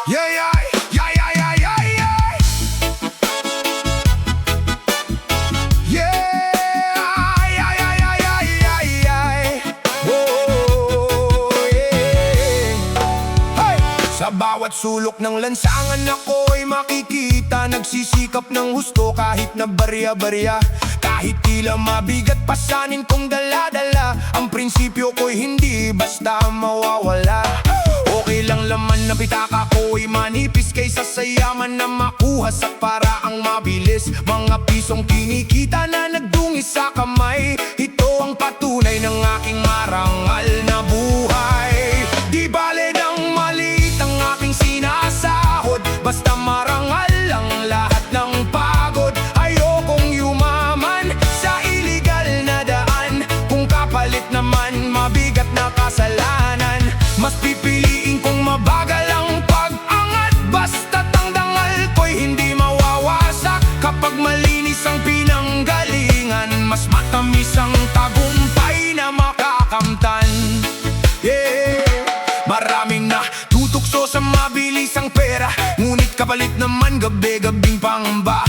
Yeah, yeah, yeah, yeah, yeah, yeah, yeah. Yeah, yeah, yeah, yeah, yeah, yeah, yeah. Oh, yeah. Hey! Sa bawat sulok ng lansangan ako'y makikita nagsisikap ng husto kahit na barya-barya. Kahit tila mabigat pasanin kong dala-dala, ang prinsipyo ko'y hindi basta mawawala. Okay lang laman na pitaka ko'y manipis kaysa sa yaman na makuha sa paraang mabilis. Mga pisong kinikita na nagdungis sa kamay, ito ang patunay ng aking marangal na buhay. Di bale ng maliit ang aking sinasahod, basta marangal ang lahat ng pagod. Ayokong yumaman sa iligal na daan, kung kapalit naman mabigat na kasalanan. Mas pipiliin kong mabagal ang pag-angat, basta't ang dangal ko'y hindi mawawasak. Kapag malinis ang pinanggalingan, mas matamis ang tagumpay na makakamtan. Yeah. Maraming na tutukso sa mabilisang pera, ngunit kapalit naman gabi-gabing pangamba.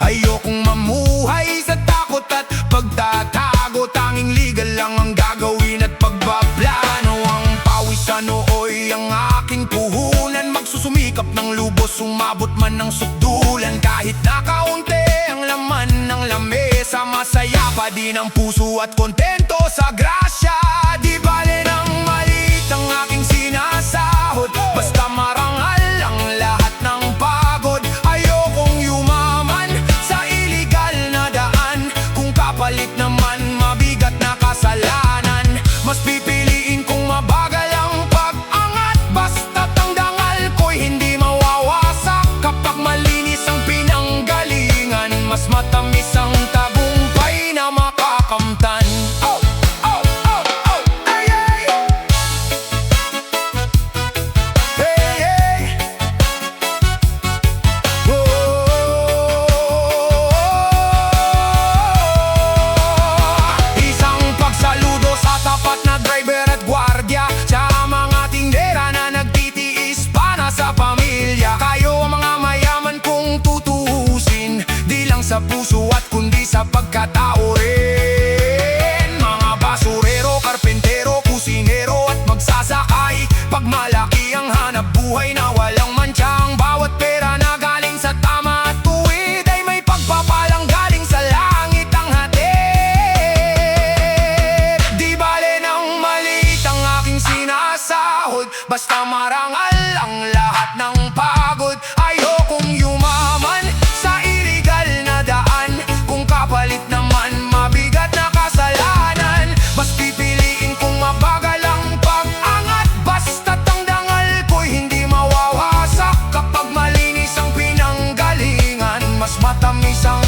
Ayokong mamuhay sa takot at pagtatago, tanging legal lang ang gagawin at pagbaplano. Ang pawisan ooy ang aking puhunan, magsusumikap ng lubos, sumabot man ng sukdulan. Kahit nakaunti ang laman ng lamesa, masaya pa din ang puso at kontento sa grasya. Di bale ng maliit ang aking sinasahod, basta marangal ang lahat ng pagod. Ayokong yumaman sa iligal na daan, kung kapalit naman mabigat na kasalanan. Mas pipiliin kong mabagal ang pag-angat, basta't ang dangal ko'y hindi mawawasak. Kapag malinis ang pinanggalingan, mas matamis ang tagumpay na makakamtan. Oh, oh, oh, oh, ay, ay. Hey, hey. Isang pagsaludo sa tapat na driver at gwardiya, sa mga tindera na nagtitiis para sa pamilya. Kayo ang mga mayaman kung tutuusin, di lang sa puso at kundi sa pagkatao rin. Mga basurero, karpentero, kusinero at magsasakay, pag malaki ang hanap buhay na walang mantsang, bawat pera na galing sa tama at tuwid ay may pagpapalang galing sa langit ang hatid. Di bale ng maliit ang aking sinasahod, basta marangal ang lahat ng pagod. Ayokong yumaman sa iligal na daan, kung kapalit naman mabigat na kasalanan. Mas pipiliin kong mabagal ang pag-angat, basta't ang dangal ko'y hindi mawawasak. Kapag malinis ang pinanggalingan, mas matamis ang